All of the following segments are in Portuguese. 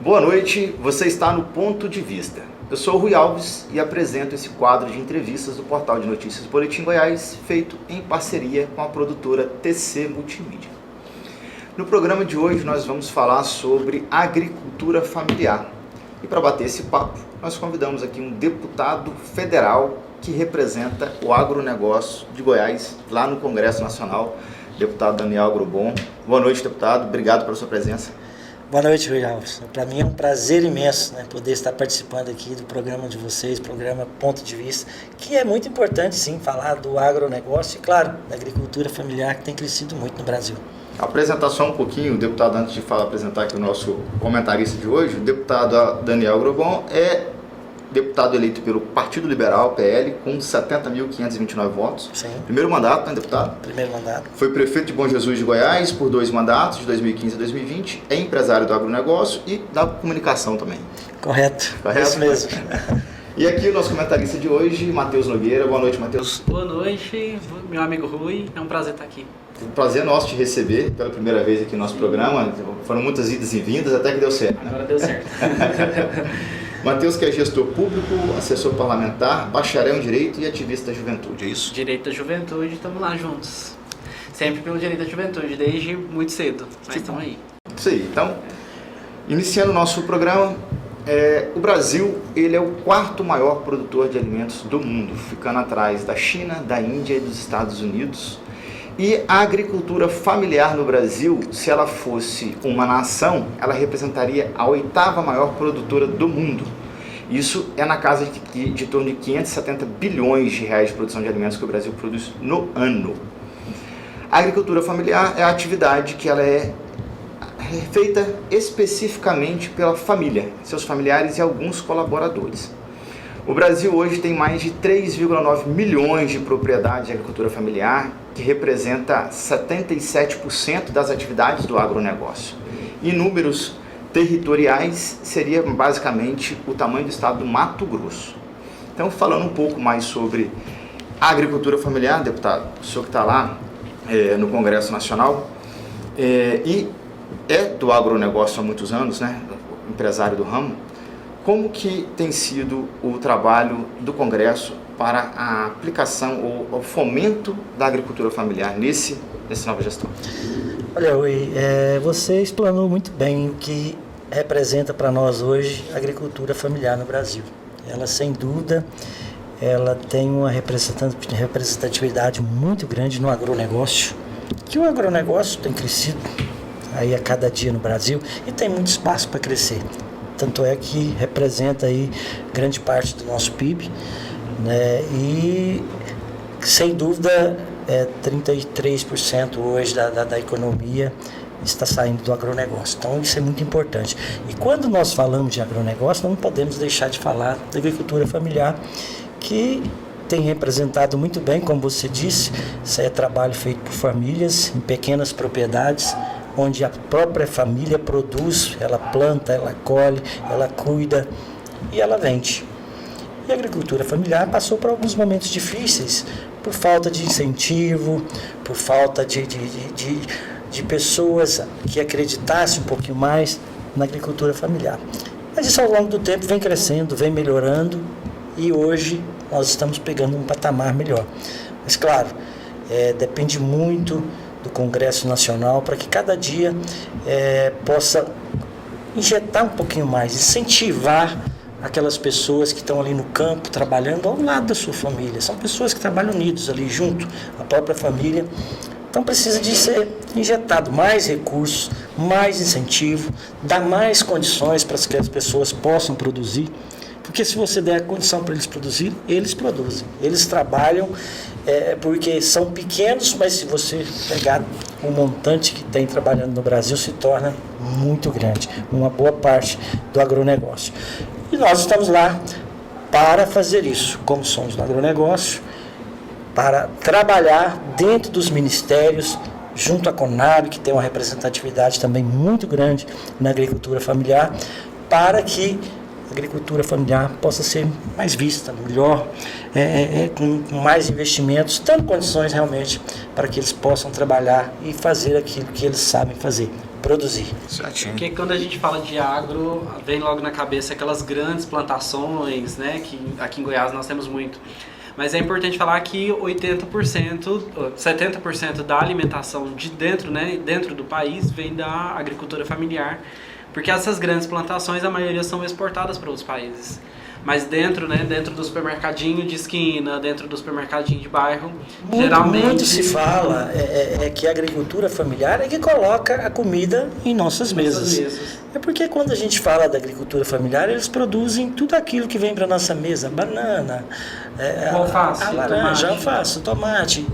Boa noite, você está no Ponto de Vista. Eu sou o Rui Alves e apresento esse quadro de entrevistas do portal de notícias Boletim Goiás, feito em parceria com a produtora TC Multimídia. No programa de hoje nós vamos falar sobre agricultura familiar. E para bater esse papo, nós convidamos aqui um deputado federal que representa o agronegócio de Goiás, lá no Congresso Nacional, deputado Daniel Agrobon. Boa noite, deputado. Obrigado pela sua presença. Boa noite, Rui Alves. Para mim é um prazer imenso, poder estar participando aqui do programa de vocês, programa Ponto de Vista, que é muito importante, sim, falar do agronegócio e, claro, da agricultura familiar, que tem crescido muito no Brasil. Apresentar só um pouquinho, o deputado, antes de apresentar aqui o nosso comentarista de hoje, o deputado Daniel Agrobon é deputado eleito pelo Partido Liberal, PL, com 70.529 votos. Sim. Primeiro mandato, né, deputado? Primeiro mandato. Foi prefeito de Bom Jesus de Goiás por 2 mandatos, de 2015 a 2020. É empresário do agronegócio e da comunicação também. Correto. Isso mesmo. E aqui o nosso comentarista de hoje, Matheus Nogueira. Boa noite, Matheus. Boa noite, meu amigo Rui. É um prazer estar aqui. Um prazer nosso te receber pela primeira vez aqui no nosso programa. Foram muitas idas e vindas até que deu certo. Agora deu certo. Matheus, que é gestor público, assessor parlamentar, bacharel em Direito e ativista da juventude, é isso? Direito da juventude, estamos lá juntos. Sempre pelo direito da juventude, desde muito cedo, mas estamos aí. Isso aí. Então, iniciando o nosso programa, o Brasil ele é o 4º maior produtor de alimentos do mundo, ficando atrás da China, da Índia e dos Estados Unidos. E a agricultura familiar no Brasil, se ela fosse uma nação, ela representaria a 8ª maior produtora do mundo. Isso é na casa de torno de 570 bilhões de reais de produção de alimentos que o Brasil produz no ano. A agricultura familiar é a atividade que ela é feita especificamente pela família, seus familiares e alguns colaboradores. O Brasil hoje tem mais de 3,9 milhões de propriedades de agricultura familiar, que representa 77% das atividades do agronegócio. Em números territoriais, seria basicamente o tamanho do estado do Mato Grosso. Então, falando um pouco mais sobre a agricultura familiar, deputado, o senhor que está lá no Congresso Nacional, e é do agronegócio há muitos anos, empresário do ramo, como que tem sido o trabalho do Congresso para a aplicação ou o fomento da agricultura familiar nessa nova gestão? Olha, Rui, você explanou muito bem o que representa para nós hoje a agricultura familiar no Brasil. Ela, sem dúvida, ela tem uma representatividade muito grande no agronegócio, que o agronegócio tem crescido aí a cada dia no Brasil e tem muito espaço para crescer. Tanto é que representa aí grande parte do nosso PIB, e sem dúvida 33% hoje da economia está saindo do agronegócio. Então isso é muito importante. E quando nós falamos de agronegócio, não podemos deixar de falar da agricultura familiar, que tem representado muito bem, como você disse, isso é trabalho feito por famílias em pequenas propriedades, onde a própria família produz, ela planta, ela colhe, ela cuida e ela vende. E a agricultura familiar passou por alguns momentos difíceis, por falta de incentivo, por falta de pessoas que acreditassem um pouquinho mais na agricultura familiar. Mas isso ao longo do tempo vem crescendo, vem melhorando e hoje nós estamos pegando um patamar melhor. Mas claro, depende muito do Congresso Nacional para que cada dia possa injetar um pouquinho mais, incentivar aquelas pessoas que estão ali no campo trabalhando ao lado da sua família. São pessoas que trabalham unidos ali junto, a própria família. Então precisa de ser injetado mais recursos, mais incentivo, dar mais condições para que as pessoas possam produzir. Porque se você der a condição para eles produzirem, eles produzem. Eles trabalham porque são pequenos, mas se você pegar o montante que tem trabalhando no Brasil, se torna muito grande. Uma boa parte do agronegócio. E nós estamos lá para fazer isso, como somos do agronegócio, para trabalhar dentro dos ministérios, junto à Conab, que tem uma representatividade também muito grande na agricultura familiar, para que a agricultura familiar possa ser mais vista, melhor, com mais investimentos, dando condições realmente para que eles possam trabalhar e fazer aquilo que eles sabem fazer, produzir. Certinho. Porque quando a gente fala de agro, vem logo na cabeça aquelas grandes plantações, né, que aqui em Goiás nós temos muito. Mas é importante falar que 80%, 70% da alimentação de dentro, né, dentro do país vem da agricultura familiar, porque essas grandes plantações, a maioria são exportadas para outros países. Mas dentro, né, dentro do supermercadinho de esquina, dentro do supermercadinho de bairro, geralmente... Muito se fala que a agricultura familiar é que coloca a comida em nossas mesas. É porque quando a gente fala da agricultura familiar, eles produzem tudo aquilo que vem para nossa mesa. Banana, a laranja, alface, tomate,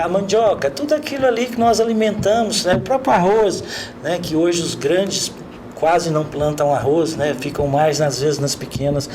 a mandioca, tudo aquilo ali que nós alimentamos, né, o próprio arroz, né, que hoje os grandes quase não plantam arroz, né? Ficam mais às vezes nas pequenas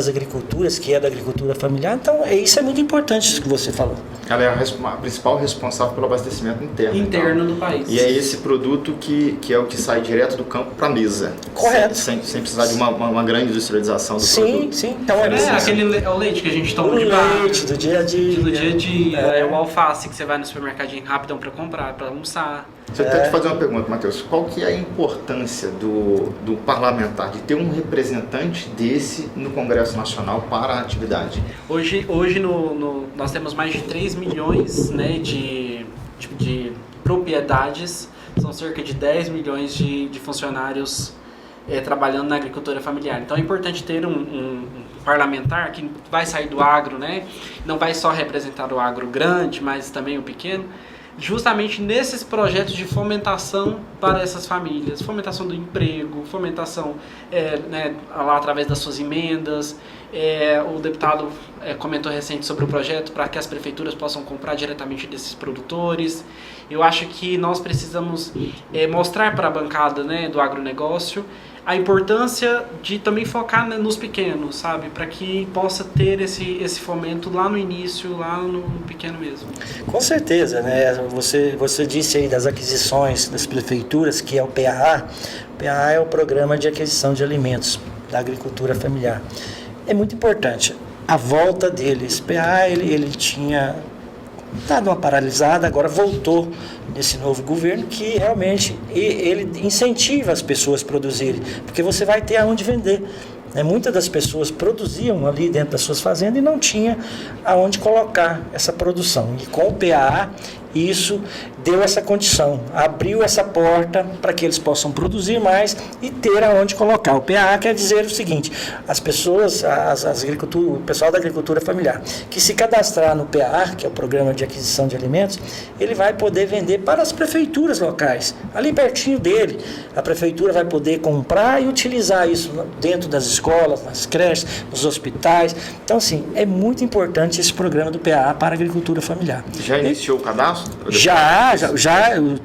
agriculturas, que é da agricultura familiar. Então, isso é muito importante, isso que você falou. Ela é a principal responsável pelo abastecimento interno. Interno do país. E é esse produto que é o que sai direto do campo para a mesa. Correto. Sem precisar de uma grande industrialização do produto. Sim. Então, o leite que a gente toma de barra. O leite do dia a dia. Do dia a dia. O alface que você vai no supermercadinho rapidão para comprar, para almoçar. Deixa eu te fazer uma pergunta, Matheus. Qual que é a importância do parlamentar, de ter um representante desse no Congresso Nacional para a atividade? Hoje nós temos mais de 3 milhões, né, de propriedades, são cerca de 10 milhões de funcionários trabalhando na agricultura familiar. Então é importante ter um parlamentar que vai sair do agro, né? Não vai só representar o agro grande, mas também o pequeno, justamente nesses projetos de fomentação para essas famílias, fomentação do emprego, fomentação né, lá através das suas emendas. O deputado comentou recente sobre o projeto para que as prefeituras possam comprar diretamente desses produtores. Eu acho que nós precisamos mostrar para a bancada, né, do agronegócio a importância de também focar nos pequenos, sabe? Para que possa ter esse fomento lá no início, lá no pequeno mesmo. Com certeza, né? Você disse aí das aquisições das prefeituras, que é o PAA. O PAA é o Programa de Aquisição de Alimentos da Agricultura Familiar. É muito importante a volta deles. O PAA, ele tinha dado uma paralisada, agora voltou nesse novo governo, que realmente ele incentiva as pessoas a produzirem, porque você vai ter aonde vender. Muitas das pessoas produziam ali dentro das suas fazendas e não tinha aonde colocar essa produção. E com o PAA, isso deu essa condição, abriu essa porta para que eles possam produzir mais e ter aonde colocar. O PAA quer dizer o seguinte: as pessoas, o pessoal da agricultura familiar, que se cadastrar no PAA, que é o Programa de Aquisição de Alimentos, ele vai poder vender para as prefeituras locais, ali pertinho dele. A prefeitura vai poder comprar e utilizar isso dentro das escolas, nas creches, nos hospitais. Então, assim, é muito importante esse programa do PAA para a agricultura familiar. Já iniciou o cadastro? Já,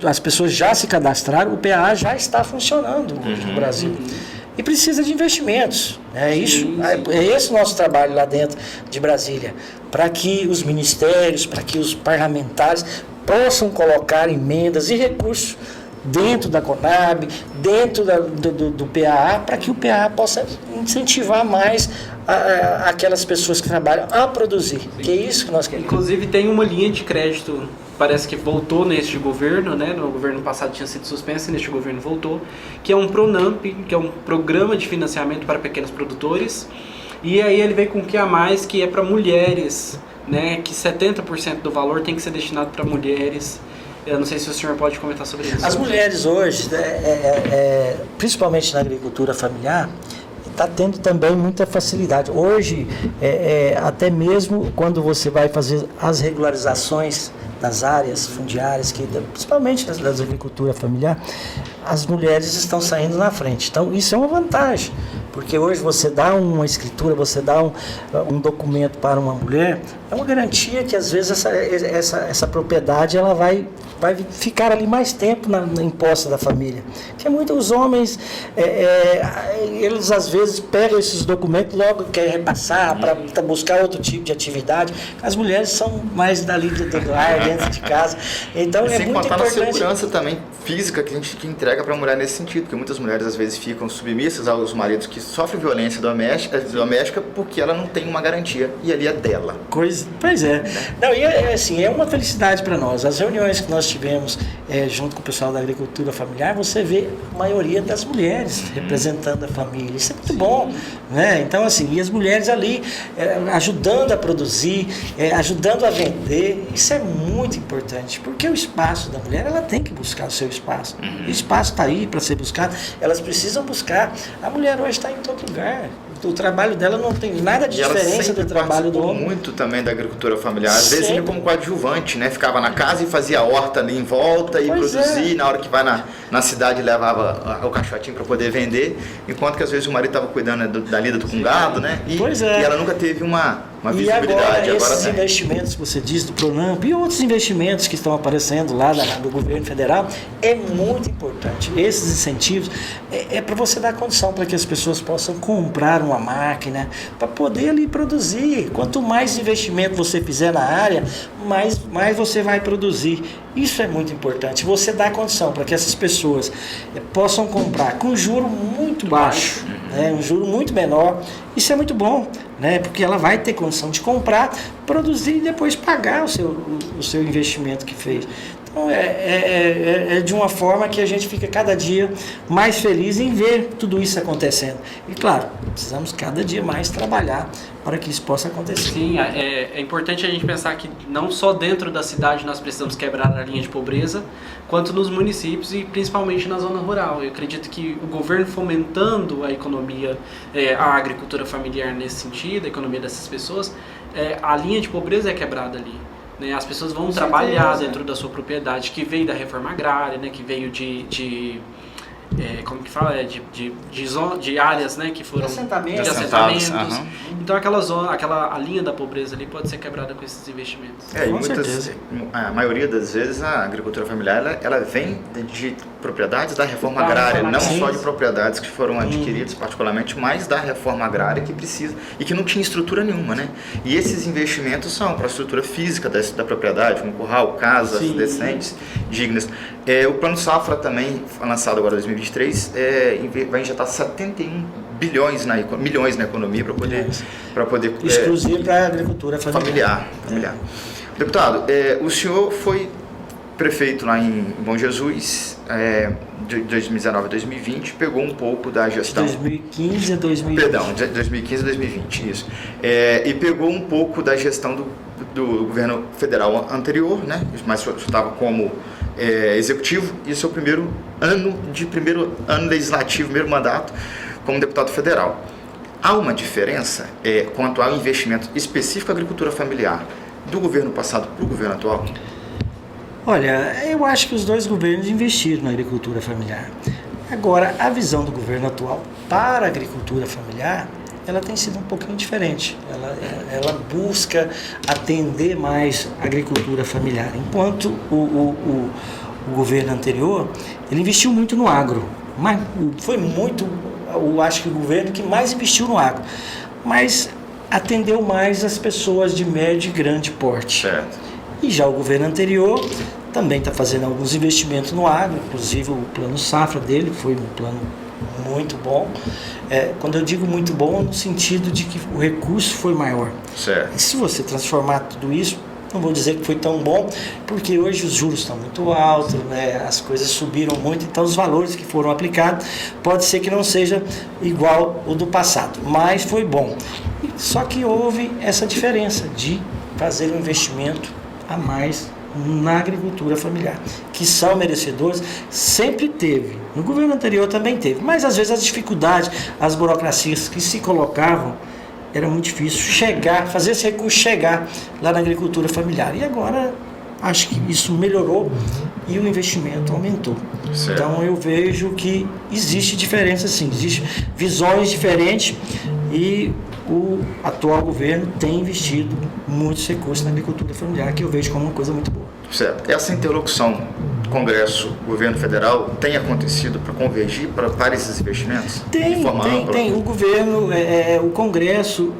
as pessoas já se cadastraram, o PAA já está funcionando no Brasil. E precisa de investimentos. É esse o nosso trabalho lá dentro de Brasília, para que os ministérios, para que os parlamentares possam colocar emendas e recursos dentro da Conab, dentro do PAA, para que o PAA possa incentivar mais aquelas pessoas que trabalham a produzir. Que é isso que nós queremos. Inclusive tem uma linha de crédito, parece que voltou neste governo, né? No governo passado tinha sido suspensa e neste governo voltou, que é um PRONAMP, que é um programa de financiamento para pequenos produtores. E aí ele veio com o que a mais, que é para mulheres, né? Que 70% do valor tem que ser destinado para mulheres. Eu não sei se o senhor pode comentar sobre isso. As mulheres hoje, principalmente na agricultura familiar, está tendo também muita facilidade. Hoje, até mesmo quando você vai fazer as regularizações das áreas fundiárias, principalmente das agricultura familiar, as mulheres estão saindo na frente. Então, isso é uma vantagem, porque hoje você dá uma escritura, você dá um documento para uma mulher, é uma garantia que às vezes essa propriedade ela vai ficar ali mais tempo na imposta da família. Porque muitos homens, eles às vezes pegam esses documentos e logo querem repassar para buscar outro tipo de atividade. As mulheres são mais dali do ar, dentro de casa. Então é muito importante. Sem contar na segurança também física que a gente entrega para a mulher nesse sentido, porque muitas mulheres às vezes ficam submissas aos maridos que sofrem violência doméstica porque ela não tem uma garantia e ali é dela. Pois Pois é. Não, e assim, é uma felicidade para nós. As reuniões que nós tivemos junto com o pessoal da agricultura familiar, você vê a maioria das mulheres representando a família. Isso é muito bom, né? Então, assim, e as mulheres ali ajudando a produzir, ajudando a vender, isso é muito importante, porque o espaço da mulher, ela tem que buscar o seu espaço. O espaço está aí para ser buscado, elas precisam buscar. A mulher hoje está em todo lugar. O trabalho dela não tem nada de diferença do trabalho do homem. Muito também da agricultura familiar. Às vezes vinha como coadjuvante, né? Ficava na casa e fazia a horta ali em volta e produzia. Na hora que vai na cidade levava o caixotinho para poder vender. Enquanto que às vezes o marido estava cuidando da lida com gado, né? E ela nunca teve uma visibilidade. E agora esses investimentos que você diz do Pronamp e outros investimentos que estão aparecendo lá do governo federal, é muito importante. Esses incentivos é para você dar condição para que as pessoas possam comprar uma máquina, para poder ali produzir. Quanto mais investimento você fizer na área, mais você vai produzir. Isso é muito importante. Você dá condição para que essas pessoas possam comprar com juro muito baixo, né? Um juro muito menor. Isso é muito bom, né? Porque ela vai ter condição de comprar, produzir e depois pagar o seu investimento que fez. Então é de uma forma que a gente fica cada dia mais feliz em ver tudo isso acontecendo. E claro, precisamos cada dia mais trabalhar para que isso possa acontecer. Sim, é importante a gente pensar que não só dentro da cidade nós precisamos quebrar a linha de pobreza, quanto nos municípios e principalmente na zona rural. Eu acredito que o governo fomentando a economia, a agricultura familiar nesse sentido, a economia dessas pessoas, a linha de pobreza é quebrada ali. Né? As pessoas vão trabalhar dentro da sua propriedade, que veio da reforma agrária, né? Que veio como que fala? De áreas, né? Que foram de assentamentos. Então a linha da pobreza ali pode ser quebrada com esses investimentos. A maioria das vezes a agricultura familiar ela vem de propriedades da reforma agrária, não só de propriedades que foram adquiridas particularmente, mas da reforma agrária que precisa e que não tinha estrutura nenhuma, né? E esses investimentos são para a estrutura física da propriedade, como curral, casas decentes, dignas. O Plano Safra também, lançado agora em 2023, vai injetar 71 milhões na economia para poder exclusivo para a agricultura familiar. Deputado, o senhor foi prefeito lá em Bom Jesus, de 2019 a 2020, pegou um pouco da gestão... 2015 a 2020. Perdão, de 2015 a 2020, isso. E pegou um pouco da gestão do governo federal anterior, né? Mas o senhor estava como executivo, e o seu primeiro ano legislativo, primeiro mandato como deputado federal. Há uma diferença quanto ao investimento específico à agricultura familiar do governo passado para o governo atual? Olha, eu acho que os dois governos investiram na agricultura familiar. Agora, a visão do governo atual para a agricultura familiar, ela tem sido um pouquinho diferente. Ela busca atender mais a agricultura familiar. Enquanto o governo anterior, ele investiu muito no agro. Mas eu acho que o governo que mais investiu no agro. Mas atendeu mais as pessoas de médio e grande porte. Certo. E já o governo anterior também está fazendo alguns investimentos no agro, inclusive o plano Safra dele foi um plano muito bom. Quando eu digo muito bom, no sentido de que o recurso foi maior. Certo. E se você transformar tudo isso, não vou dizer que foi tão bom, porque hoje os juros estão muito altos, né? As coisas subiram muito, então os valores que foram aplicados pode ser que não seja igual o do passado, mas foi bom. Só que houve essa diferença de fazer um investimento a mais na agricultura familiar, que são merecedores, sempre teve, no governo anterior também teve, mas às vezes as dificuldades, as burocracias que se colocavam, era muito difícil fazer esse recurso chegar lá na agricultura familiar, e agora acho que isso melhorou e o investimento aumentou. Certo. Então eu vejo que existe diferença sim, existem visões diferentes e o atual governo tem investido muitos recursos na agricultura familiar, que eu vejo como uma coisa muito boa. Certo. Essa interlocução Congresso-Governo Federal tem acontecido para convergir para esses investimentos? Tem. O governo, o Congresso,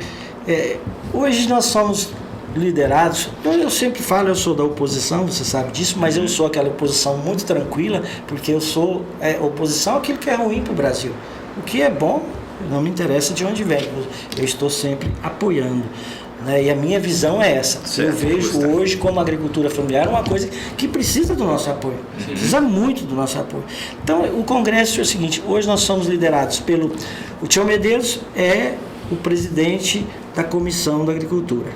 hoje nós somos liderados, eu sempre falo, eu sou da oposição, você sabe disso, mas eu sou aquela oposição muito tranquila, porque eu sou oposição àquilo que é ruim para o Brasil. O que é bom, não me interessa de onde vem, eu estou sempre apoiando. Né? E a minha visão é essa. Certo, eu vejo Gustavo. hoje como a agricultura familiar uma coisa que precisa do nosso apoio. Precisa muito do nosso apoio. Então, o Congresso é o seguinte, hoje nós somos liderados pelo... O Tião Medeiros é o presidente da Comissão da Agricultura.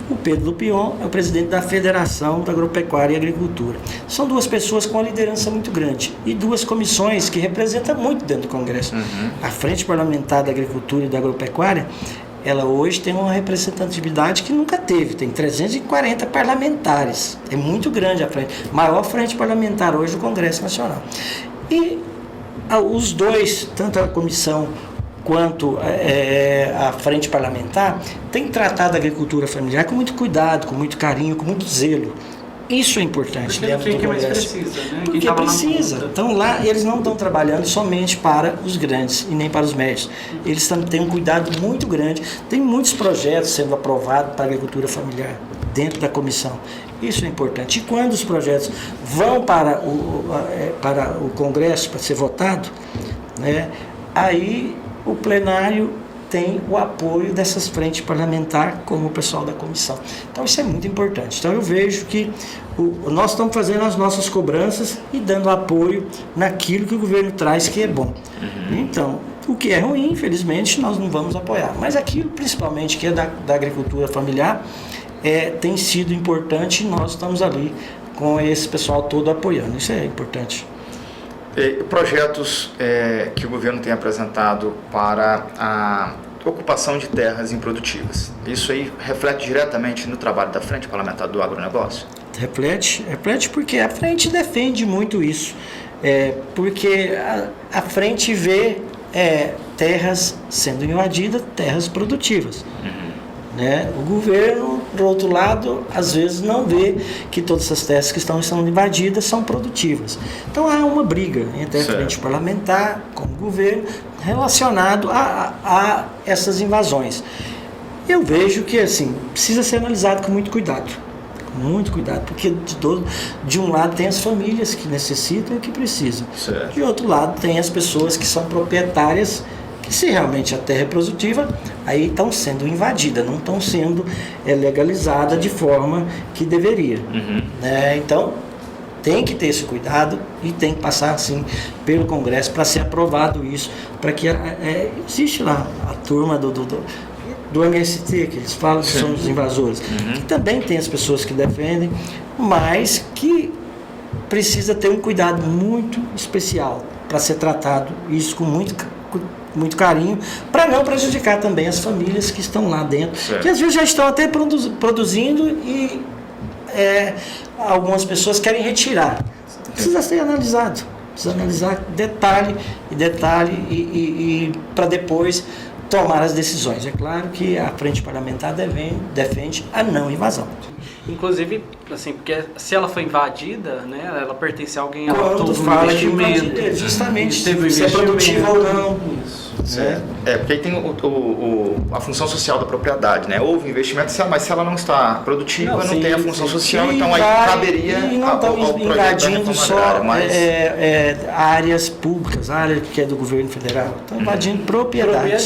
O Pedro Lupion é o presidente da Federação da Agropecuária e Agricultura. São duas pessoas com uma liderança muito grande e duas comissões que representam muito dentro do Congresso. A Frente Parlamentar da Agricultura e da Agropecuária, ela hoje tem uma representatividade que nunca teve, tem 340 parlamentares, é muito grande a frente, maior frente parlamentar hoje do Congresso Nacional. E os dois, tanto a comissão quanto a frente parlamentar, tem tratado a agricultura familiar com muito cuidado, com muito carinho, com muito zelo. Isso é importante Porque dentro quem do que mais Congresso. precisa, né? Porque Quem tá lá na precisa. ponta. Então lá eles não estão trabalhando somente para os grandes e nem para os médios. Eles têm um cuidado muito grande. Tem muitos projetos sendo aprovados para a agricultura familiar dentro da comissão. Isso é importante. E quando os projetos vão para o Congresso para ser votado, né, aí o plenário tem o apoio dessas frentes parlamentares, como o pessoal da comissão. Então isso é muito importante. Então eu vejo que nós estamos fazendo as nossas cobranças e dando apoio naquilo que o governo traz que é bom. Então, o que é ruim, infelizmente, nós não vamos apoiar. Mas aquilo, principalmente, que é da agricultura familiar, tem sido importante e nós estamos ali com esse pessoal todo apoiando. Isso é importante. Projetos que o governo tem apresentado para a ocupação de terras improdutivas. Isso aí reflete diretamente no trabalho da Frente Parlamentar do Agronegócio? Reflete porque a frente defende muito isso. Porque a frente vê terras sendo invadidas, terras produtivas. Né? O governo, do outro lado, às vezes não vê que todas essas terras que estão sendo invadidas são produtivas. Então há uma briga entre a frente parlamentar com o governo relacionado a essas invasões. Eu vejo que assim, precisa ser analisado com muito cuidado. Muito cuidado, porque de um lado tem as famílias que necessitam e que precisam. Certo. De outro lado tem as pessoas que são proprietárias, que se realmente a terra é produtiva, aí estão sendo invadidas, não estão sendo legalizadas de forma que deveria. Então, tem que ter esse cuidado e tem que passar assim pelo Congresso para ser aprovado isso, para que existe lá a turma do MST, que eles falam que são os invasores, que também tem as pessoas que defendem, mas que precisa ter um cuidado muito especial para ser tratado isso com muito carinho, para não prejudicar também as famílias que estão lá dentro, que às vezes já estão até produzindo e algumas pessoas querem retirar. Precisa ser analisado, precisa analisar detalhe e para depois tomar as decisões. É claro que a frente parlamentar defende a não invasão. Inclusive, assim, porque se ela foi invadida, né, ela pertence a alguém, ela Quando teve um fala de investimento. invadir, justamente Teve um se é produtivo ou não. Isso. Né? Porque aí tem a função social da propriedade, né? Houve investimento, mas se ela não está produtiva, não tem a função social, então aí caberia e não ao projeto da invadindo reforma só agrária, mas... áreas públicas, área que é do governo federal. Estão invadindo propriedades.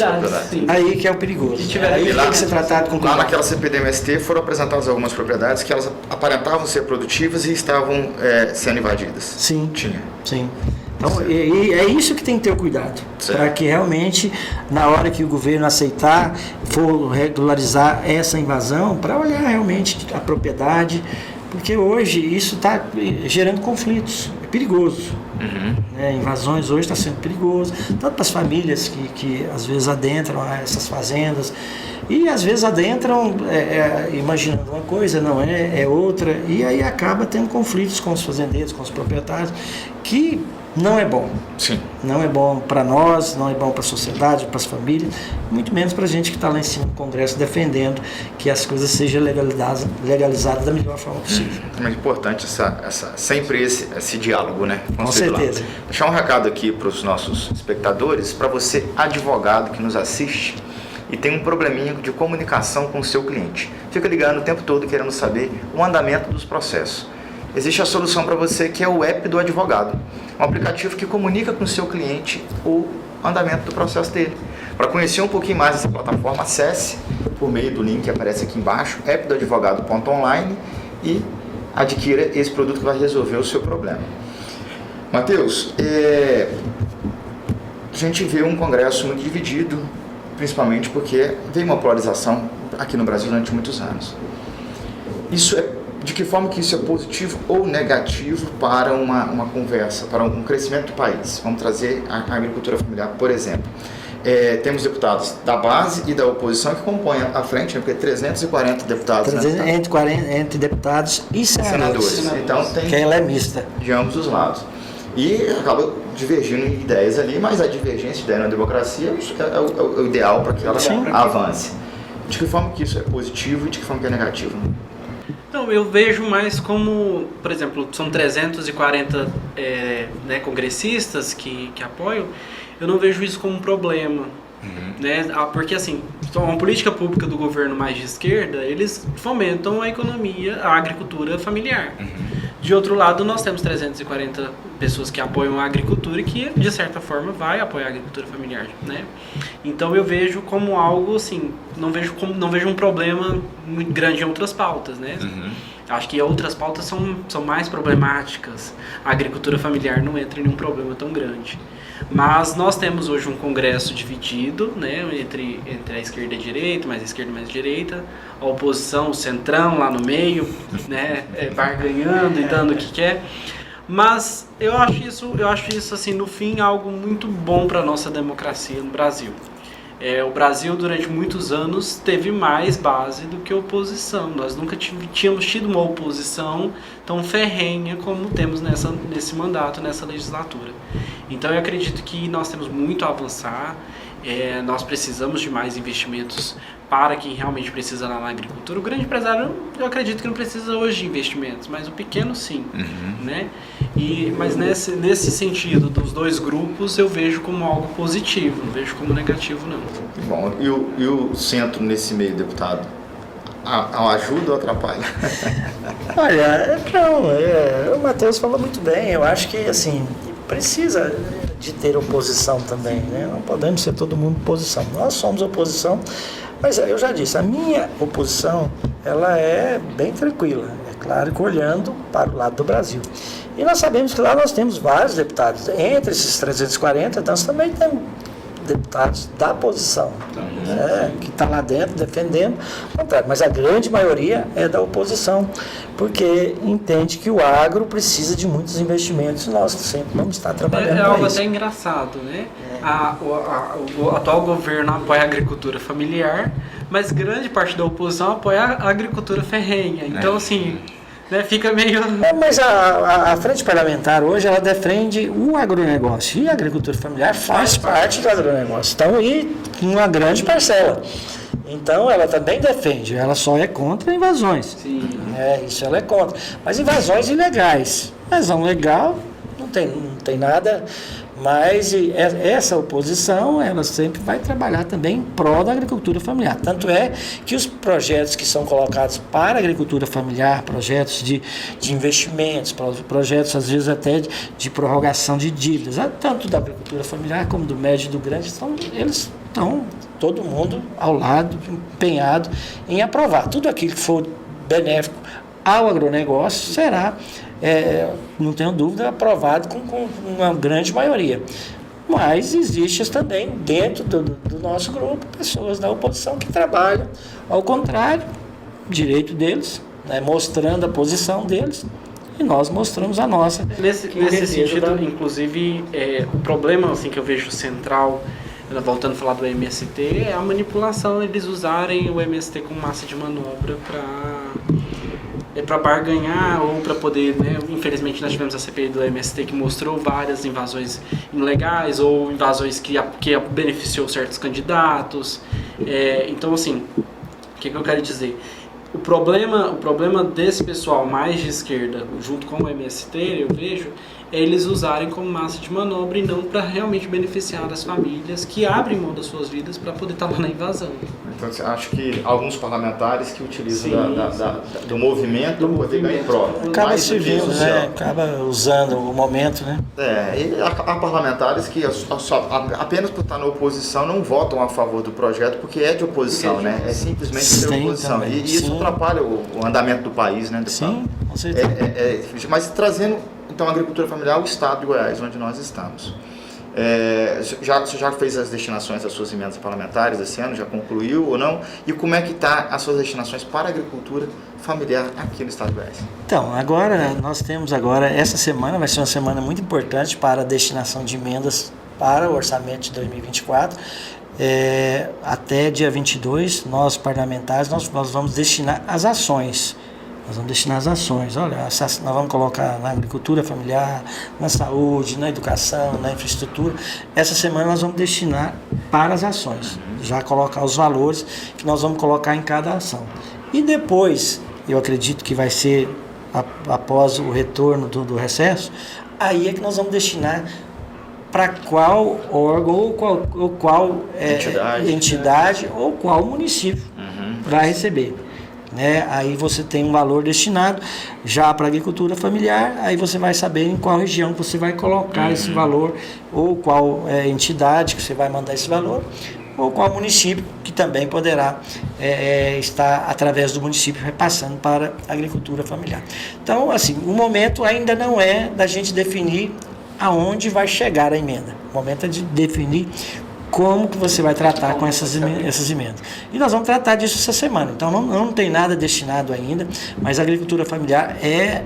Sim. Aí que é o perigoso. Aí tem que ser tratado com Lá cuidado. naquela CPD-MST foram apresentadas algumas propriedades que elas aparentavam ser produtivas e estavam sendo invadidas. Sim. Tinha. Sim. Então, e é isso que tem que ter o cuidado, para que realmente, na hora que o governo aceitar, for regularizar essa invasão, para olhar realmente a propriedade, porque hoje isso está gerando conflitos, é perigoso. Invasões hoje está sendo perigoso, tanto para as famílias que às vezes adentram essas fazendas, e às vezes adentram imaginando uma coisa, não é outra, e aí acaba tendo conflitos com os fazendeiros, com os proprietários, que não é bom. Sim. Não é bom para nós, não é bom para a sociedade, para as famílias, muito menos para a gente que está lá em cima do Congresso defendendo que as coisas sejam legalizadas da melhor forma possível. É muito importante sempre esse diálogo, né? Com certeza. Lá. Deixar um recado aqui para os nossos espectadores, para você, advogado que nos assiste e tem um probleminha de comunicação com o seu cliente. Fica ligando o tempo todo querendo saber o andamento dos processos. Existe a solução para você, que é o app do advogado. Um aplicativo que comunica com o seu cliente o andamento do processo dele. Para conhecer um pouquinho mais dessa plataforma, acesse por meio do link que aparece aqui embaixo, appdoadvogado.online, e adquira esse produto que vai resolver o seu problema. Matheus, a gente vê um congresso muito dividido, principalmente porque veio uma polarização aqui no Brasil durante muitos anos. De que forma que isso é positivo ou negativo para uma conversa, para um crescimento do país? Vamos trazer a agricultura familiar, por exemplo. Temos deputados da base e da oposição que compõem a frente, porque 340 deputados. Entre deputados e senadores. Então tem que ela é mista. De ambos os lados. E acaba divergindo em ideias ali, mas a divergência de ideia na democracia é o ideal para que ela avance. De que forma que isso é positivo e de que forma que é negativo? Então, eu vejo mais como, por exemplo, são 340 congressistas que apoiam, eu não vejo isso como um problema. Né? Porque assim, uma política pública do governo mais de esquerda, eles fomentam a economia, a agricultura familiar. De outro lado, nós temos 340 pessoas que apoiam a agricultura e que, de certa forma, vai apoiar a agricultura familiar, né? Então eu vejo como algo assim, não vejo um problema muito grande em outras pautas, né? Acho que outras pautas são mais problemáticas. A agricultura familiar não entra em nenhum problema tão grande. Mas nós temos hoje um congresso dividido, né, entre a esquerda e a direita, mais a esquerda e mais a direita, a oposição, o centrão lá no meio, né, barganhando e dando o que quer. Mas eu acho isso assim, no fim, algo muito bom para a nossa democracia no Brasil. O Brasil, durante muitos anos, teve mais base do que oposição. Nós nunca tínhamos tido uma oposição tão ferrenha como temos nesse mandato, nessa legislatura. Então, eu acredito que nós temos muito a avançar. Nós precisamos de mais investimentos para quem realmente precisa lá na agricultura. O grande empresário, eu acredito que não precisa hoje de investimentos, mas o pequeno sim, né? Mas nesse sentido dos dois grupos, eu vejo como algo positivo, não vejo como negativo, não. Bom, e o centro nesse meio, deputado? Ajuda ou atrapalha? Olha, não, o Matheus falou muito bem. Eu acho que, assim, precisa de ter oposição também, né? Não podemos ser todo mundo oposição. Nós somos oposição, mas eu já disse, a minha oposição, ela é bem tranquila, é claro que olhando para o lado do Brasil. E nós sabemos que lá nós temos vários deputados. Entre esses 340, nós também temos deputados da oposição, que está lá dentro defendendo o contrário, mas a grande maioria é da oposição, porque entende que o agro precisa de muitos investimentos e nós sempre vamos estar trabalhando para isso. É algo até engraçado, né? O atual governo apoia a agricultura familiar, mas grande parte da oposição apoia a agricultura ferrenha. Então, assim, né, fica meio... Mas a frente parlamentar hoje, ela defende o agronegócio, e a agricultura familiar faz parte do agronegócio. Então, e uma grande parcela. Então, ela também defende, ela só é contra invasões. Sim. Isso ela é contra. Mas invasões ilegais. Invasão legal, não tem nada... Mas essa oposição, ela sempre vai trabalhar também em prol da agricultura familiar. Tanto é que os projetos que são colocados para a agricultura familiar, projetos de investimentos, projetos às vezes até de prorrogação de dívidas, tanto da agricultura familiar como do médio e do grande, eles estão todo mundo ao lado, empenhado em aprovar. Tudo aquilo que for benéfico ao agronegócio será... não tenho dúvida, aprovado com uma grande maioria. Mas existe também, dentro do nosso grupo, pessoas da oposição que trabalham ao contrário, direito deles, né, mostrando a posição deles, e nós mostramos a nossa. Nesse sentido, inclusive, o problema assim, que eu vejo central, voltando a falar do MST, é a manipulação, eles usarem o MST como massa de manobra para barganhar ou para poder, né? Infelizmente nós tivemos a CPI do MST que mostrou várias invasões ilegais ou invasões que beneficiou certos candidatos. Então, assim, o que eu quero dizer? O problema desse pessoal mais de esquerda, junto com o MST, eu vejo, eles usarem como massa de manobra e não para realmente beneficiar as famílias que abrem mão das suas vidas para poder estar lá na invasão. Então, você acha que alguns parlamentares que utilizam Sim, do movimento para poder ganhar em prol. Acaba servindo, né? Acaba usando o momento, né? E há parlamentares que apenas por estar na oposição não votam a favor do projeto porque é de oposição, né? É simplesmente ser oposição. Também, e isso atrapalha o andamento do país, né? Sim, com certeza. Mas trazendo, então, a agricultura familiar ao estado de Goiás, onde nós estamos. Você já fez as destinações das suas emendas parlamentares esse ano? Já concluiu ou não? E como é que está as suas destinações para a agricultura familiar aqui no estado de Goiás? Então, nós temos essa semana, vai ser uma semana muito importante para a destinação de emendas para o orçamento de 2024. Até dia 22, nós parlamentares, nós vamos destinar as ações. Olha, nós vamos colocar na agricultura familiar, na saúde, na educação, na infraestrutura. Essa semana nós vamos destinar para as ações, já colocar os valores que nós vamos colocar em cada ação. E depois, eu acredito que vai ser após o retorno do recesso, aí é que nós vamos destinar para qual órgão ou qual entidade ou qual município vai receber. Aí você tem um valor destinado já para a agricultura familiar, aí você vai saber em qual região você vai colocar esse valor, ou qual entidade que você vai mandar esse valor, ou qual município que também poderá estar, através do município, repassando para a agricultura familiar. Então, assim, o momento ainda não é da gente definir aonde vai chegar a emenda. O momento é de definir como que você vai tratar com essas emendas. E nós vamos tratar disso essa semana. Então não tem nada destinado ainda, mas a agricultura familiar é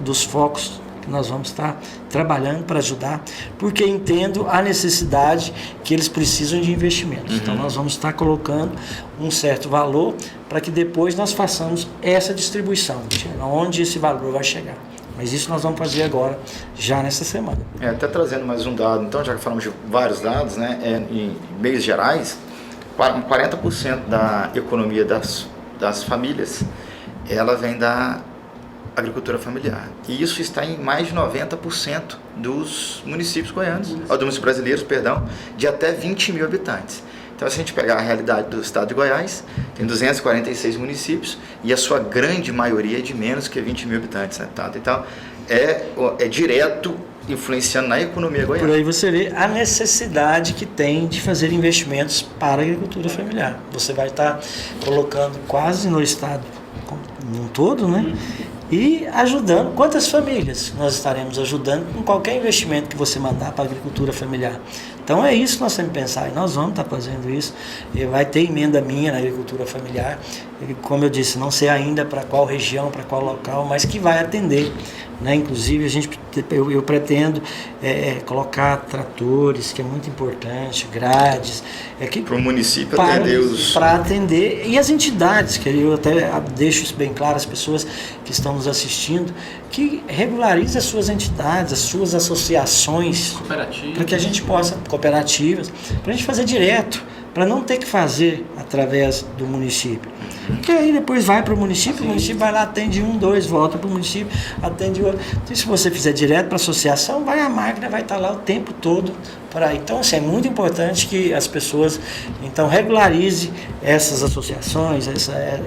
dos focos que nós vamos estar trabalhando para ajudar, porque entendo a necessidade que eles precisam de investimentos. Então nós vamos estar colocando um certo valor para que depois nós façamos essa distribuição, onde esse valor vai chegar. Mas isso nós vamos fazer agora, já nessa semana. Até trazendo mais um dado, então, já que falamos de vários dados, né, em meios gerais, 40% da economia das famílias, ela vem da agricultura familiar. E isso está em mais de 90% dos municípios goianos, dos municípios brasileiros, perdão, de até 20 mil habitantes. Então, se a gente pegar a realidade do estado de Goiás, tem 246 municípios e a sua grande maioria é de menos que 20 mil habitantes, né? Então, é direto influenciando na economia goiana. Por aí você vê a necessidade que tem de fazer investimentos para a agricultura familiar. Você vai estar colocando quase no estado no todo, né? E ajudando. Quantas famílias nós estaremos ajudando com qualquer investimento que você mandar para a agricultura familiar? Então é isso que nós temos que pensar, e nós vamos estar fazendo isso. E vai ter emenda minha na agricultura familiar, e, como eu disse, não sei ainda para qual região, para qual local, mas que vai atender, né? Inclusive eu pretendo colocar tratores, que é muito importante, grades, para o município para atender, e as entidades, que eu até deixo isso bem claro às pessoas que estão nos assistindo, que regularize as suas entidades, as suas associações, para que a gente possa, cooperativas, para a gente fazer direto, para não ter que fazer através do município. Porque aí depois vai para o município vai lá, atende 1, 2, volta para o município, atende outro. Então, se você fizer direto para a associação, a máquina vai estar lá o tempo todo para aí. Então, assim, é muito importante que as pessoas, então, regularizem essas associações,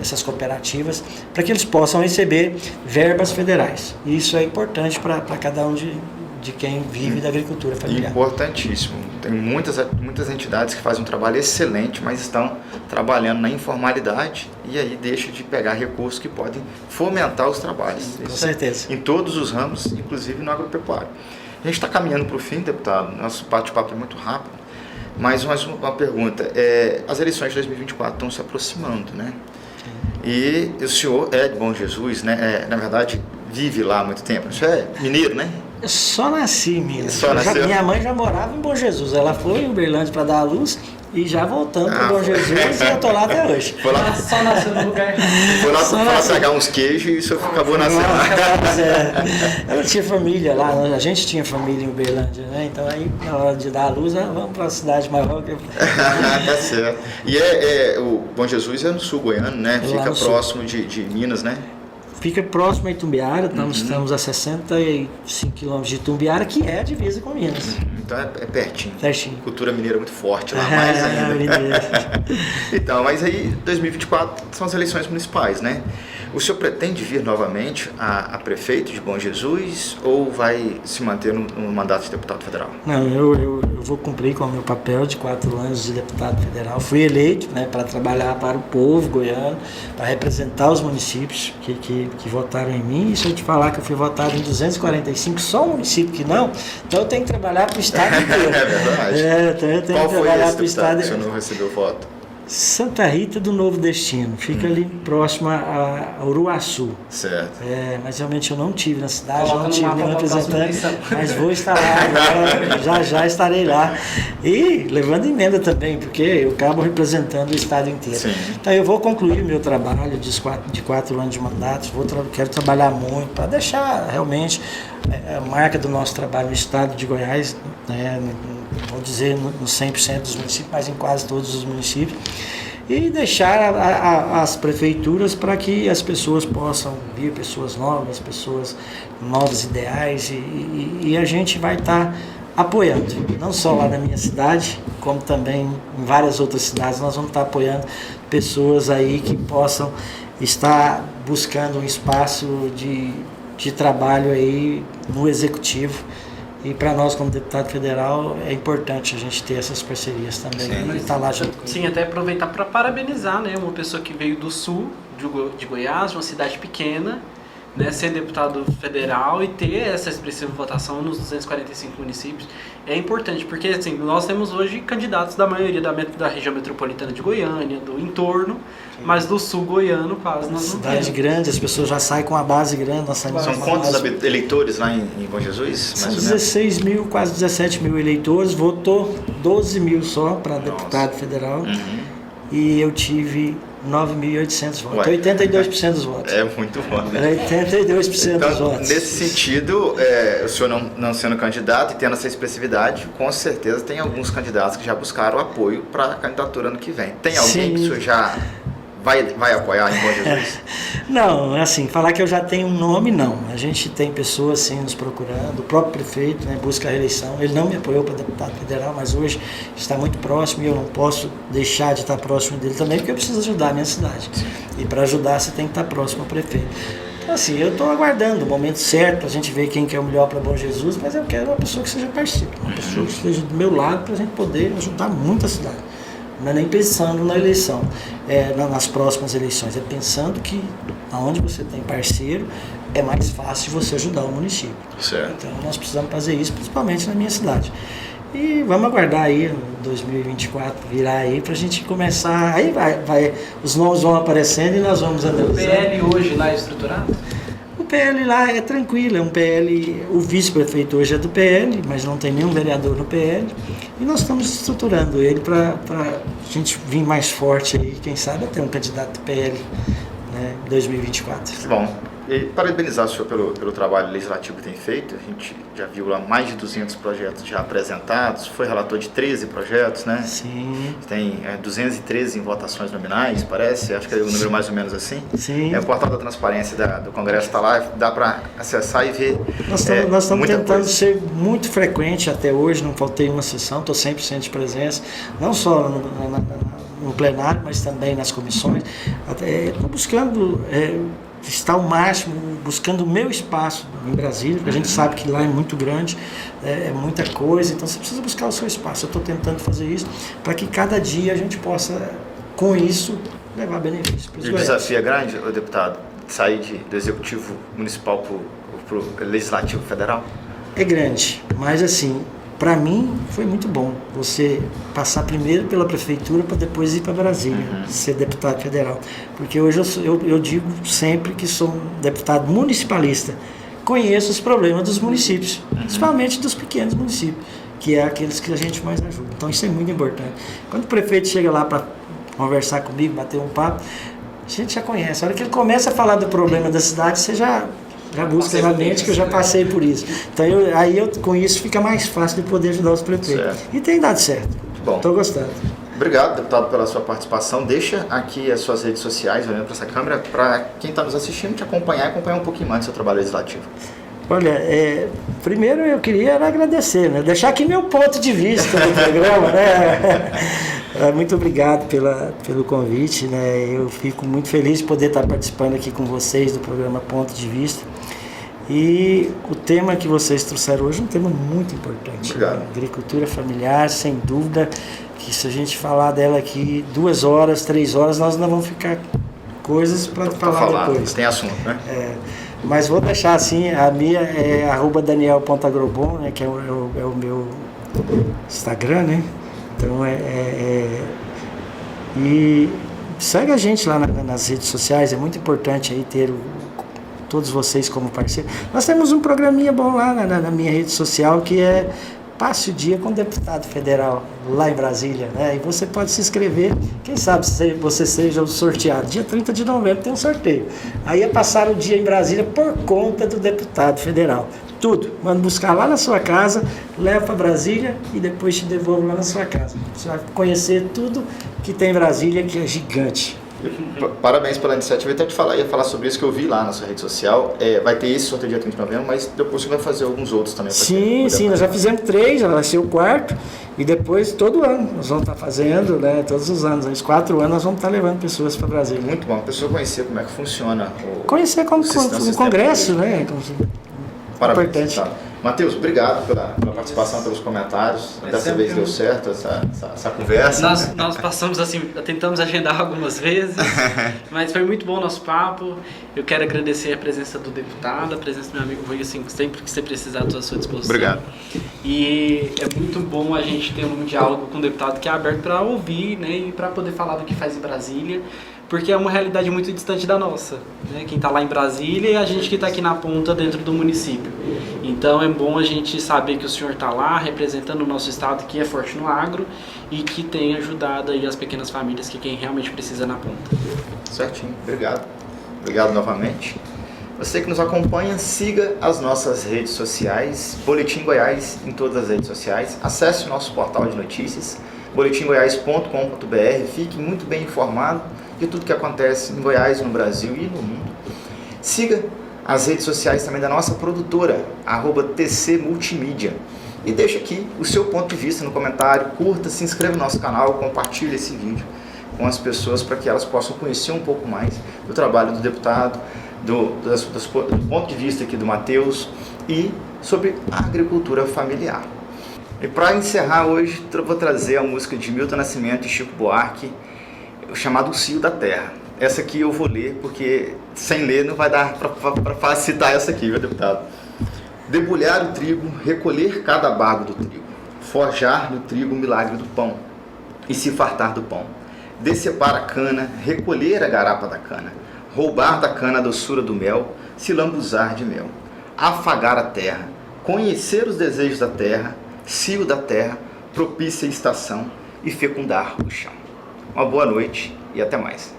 essas cooperativas, para que eles possam receber verbas federais. E isso é importante para cada um de quem vive da agricultura familiar. Importantíssimo. Tem muitas entidades que fazem um trabalho excelente, mas estão trabalhando na informalidade e aí deixam de pegar recursos que podem fomentar os trabalhos. Com certeza. Em todos os ramos, inclusive no agropecuário. A gente está caminhando para o fim, deputado. Nosso bate-papo é muito rápido. Mas mais uma pergunta. As eleições de 2024 estão se aproximando, né? E o senhor é de Bom Jesus, né? Na verdade, vive lá há muito tempo. O senhor é mineiro, né? Eu só nasci em Minas. Minha mãe já morava em Bom Jesus. Ela foi em Uberlândia para dar a luz e já voltando para Bom Jesus, e eu tô lá até hoje. Só nasceu no lugar. Foi lá para sagar uns queijos e o senhor acabou nascendo lá. Ela tinha família lá, a gente tinha família em Uberlândia, né? Então aí, na hora de dar a luz, vamos para a cidade maior. Tá certo. E o Bom Jesus é no sul goiano, né? Fica próximo de Minas, né? fica próximo a Itumbiara, estamos a 65 quilômetros de Itumbiara, que é a divisa com Minas. Então é pertinho. Pertinho. Cultura mineira muito forte lá, mais ainda. Então, mas aí 2024 são as eleições municipais, né? O senhor pretende vir novamente a prefeito de Bom Jesus ou vai se manter no mandato de deputado federal? Não, eu vou cumprir com o meu papel de 4 anos de deputado federal. Fui eleito, né, para trabalhar para o povo goiano, para representar os municípios que votaram em mim. E se eu te falar que eu fui votado em 245, só um município que não, então eu tenho que trabalhar para o estado inteiro. É verdade. Então eu tenho Qual que foi trabalhar esse para o estado. que o senhor não recebeu voto? Santa Rita do Novo Destino, fica ali próximo a Uruaçu. Certo. Mas realmente eu não tive na cidade, Coloca não tive nenhum representante, próxima mas vou estar lá agora, já estarei lá. E levando emenda também, porque eu acabo representando o estado inteiro. Sim. Então eu vou concluir meu trabalho de 4 anos de mandato, quero trabalhar muito para deixar realmente a marca do nosso trabalho no estado de Goiás, né, vou dizer nos 100% dos municípios, mas em quase todos os municípios, e deixar as prefeituras para que as pessoas possam vir, pessoas novos ideais, e a gente vai estar apoiando, não só lá na minha cidade, como também em várias outras cidades. Nós vamos estar apoiando pessoas aí que possam estar buscando um espaço de trabalho aí no executivo. E para nós, como deputado federal, é importante a gente ter essas parcerias também. Sim. E estar lá junto. Sim, até aproveitar para parabenizar, né, uma pessoa que veio do sul de Goiás, de uma cidade pequena, né, ser deputado federal e ter essa expressiva votação nos 245 municípios é importante, porque assim, nós temos hoje candidatos da maioria da região metropolitana de Goiânia, do entorno, mas do sul goiano quase nós não temos. Cidade grande, as pessoas já saem com a base grande. Nós saímos São com quantos base... eleitores lá em Bom Jesus? São 16 mil, quase 17 mil eleitores, votou 12 mil só para deputado federal. E eu tive 9.800 votos, 82% dos votos. É muito bom, né? 82% dos votos. Nesse sentido, o senhor não sendo candidato e tendo essa expressividade, com certeza tem alguns candidatos que já buscaram apoio para a candidatura ano que vem. Tem alguém que o senhor já vai apoiar em Bom Jesus? Não, assim, falar que eu já tenho um nome, não. A gente tem pessoas assim nos procurando, o próprio prefeito, né, busca a reeleição. Ele não me apoiou para deputado federal, mas hoje está muito próximo e eu não posso deixar de estar próximo dele também, porque eu preciso ajudar a minha cidade. E para ajudar você tem que estar próximo ao prefeito. Então, assim, eu estou aguardando o momento certo para a gente ver quem que é o melhor para Bom Jesus, mas eu quero uma pessoa que seja parceira, uma pessoa que esteja do meu lado para a gente poder ajudar muito a cidade. Não é nem pensando na eleição, nas próximas eleições, é pensando que aonde você tem parceiro é mais fácil você ajudar o município. Certo. Então nós precisamos fazer isso, principalmente na minha cidade. E vamos aguardar aí 2024 virar aí pra gente começar, aí vai os nomes vão aparecendo e nós vamos analisar. O PL hoje lá é estruturado? O PL lá é tranquilo, é um PL, o vice-prefeito hoje é do PL, mas não tem nenhum vereador no PL, e nós estamos estruturando ele para a gente vir mais forte aí, quem sabe até um candidato do PL, né, em 2024. Bom, e parabenizar o senhor pelo trabalho legislativo que tem feito. A gente já viu lá mais de 200 projetos já apresentados, foi relator de 13 projetos, né? Sim. Tem 213 em votações nominais, parece, acho que é o número mais ou menos assim. Sim. O portal da transparência do Congresso está lá, dá para acessar e ver. Nós estamos tentando coisa. ser muito frequente até hoje, não faltei uma sessão, estou 100% de presença, não só no plenário, mas também nas comissões. Estou buscando estar ao máximo, buscando o meu espaço em Brasília, porque a gente sabe que lá é muito grande, é muita coisa, então você precisa buscar o seu espaço. Eu estou tentando fazer isso para que cada dia a gente possa, com isso, levar benefício para os goianos. O desafio é grande, deputado, sair do Executivo Municipal para o Legislativo Federal? É grande, mas assim, para mim foi muito bom você passar primeiro pela prefeitura para depois ir para Brasília, ser deputado federal. Porque hoje eu digo sempre que sou um deputado municipalista. Conheço os problemas dos municípios, principalmente dos pequenos municípios, que é aqueles que a gente mais ajuda. Então isso é muito importante. Quando o prefeito chega lá para conversar comigo, bater um papo, a gente já conhece. A hora que ele começa a falar do problema da cidade, você já busca na mente que eu já passei por isso. Então com isso fica mais fácil de poder ajudar os prefeitos. Certo. E tem dado certo. Estou gostando. Obrigado, deputado, pela sua participação. Deixa aqui as suas redes sociais, olhando para essa câmera, para quem está nos assistindo te acompanhar e acompanhar um pouquinho mais do seu trabalho legislativo. Olha, primeiro eu queria agradecer, né? Deixar aqui meu ponto de vista do programa, né? Muito obrigado pelo convite, né? Eu fico muito feliz de poder estar participando aqui com vocês do programa Ponto de Vista. E o tema que vocês trouxeram hoje é um tema muito importante. Obrigado. Né? Agricultura familiar, sem dúvida, que se a gente falar dela aqui 2 horas, 3 horas, nós não vamos ficar coisas para falar depois. Tem assunto, né? Mas vou deixar assim, a minha é @daniel.agrobon, né, que é o meu Instagram, né? Então e segue a gente lá nas redes sociais, é muito importante aí ter todos vocês como parceiros. Nós temos um programinha bom lá na minha rede social que é Passe o Dia com o Deputado Federal, lá em Brasília, né? E você pode se inscrever, quem sabe você seja o sorteado. Dia 30 de novembro tem um sorteio. Aí é passar o dia em Brasília por conta do deputado federal. Tudo. Manda buscar lá na sua casa, leva para Brasília e depois te devolve lá na sua casa. Você vai conhecer tudo que tem em Brasília, que é gigante. Parabéns pela iniciativa. Eu até ia falar sobre isso que eu vi lá na sua rede social. Vai ter esse sorteio dia 30 de novembro, mas depois você vai fazer alguns outros também. Sim, nós já fizemos 3, já vai ser o 4º, e depois todo ano nós vamos estar fazendo, né, todos os anos, os 4 anos nós vamos estar levando pessoas para Brasília. Muito bom, a pessoa conhecer como é que funciona conhecer como o congresso, né? Parabéns. Importante. Tá. Matheus, obrigado pela participação, pelos comentários. Dessa vez deu certo essa conversa. Nós passamos assim, tentamos agendar algumas vezes, mas foi muito bom o nosso papo. Eu quero agradecer a presença do deputado, a presença do meu amigo Rui, assim, sempre que você precisar, estou à sua disposição. Obrigado. E é muito bom a gente ter um diálogo com o deputado que é aberto para ouvir, né, e para poder falar do que faz em Brasília, porque é uma realidade muito distante da nossa, né? Quem está lá em Brasília e a gente que está aqui na ponta dentro do município. Então é bom a gente saber que o senhor está lá representando o nosso estado, que é forte no agro e que tem ajudado aí as pequenas famílias, que quem realmente precisa na ponta. Certinho, obrigado. Obrigado novamente. Você que nos acompanha, siga as nossas redes sociais, Boletim Goiás em todas as redes sociais. Acesse o nosso portal de notícias, boletimgoiás.com.br. Fique muito bem informado de tudo que acontece em Goiás, no Brasil e no mundo. Siga as redes sociais também da nossa produtora, @TC Multimídia. E deixa aqui o seu ponto de vista no comentário, curta, se inscreva no nosso canal, compartilhe esse vídeo com as pessoas para que elas possam conhecer um pouco mais do trabalho do deputado, do ponto de vista aqui do Matheus e sobre a agricultura familiar. E para encerrar hoje, vou trazer a música de Milton Nascimento e Chico Buarque, chamado O Cio da Terra. Essa aqui eu vou ler, porque sem ler não vai dar para citar essa aqui, meu deputado. Debulhar o trigo, recolher cada bago do trigo, forjar no trigo o milagre do pão, e se fartar do pão. Decepar a cana, recolher a garapa da cana, roubar da cana a doçura do mel, se lambuzar de mel. Afagar a terra, conhecer os desejos da terra, cio da terra, propícia estação, e fecundar o chão. Uma boa noite e até mais.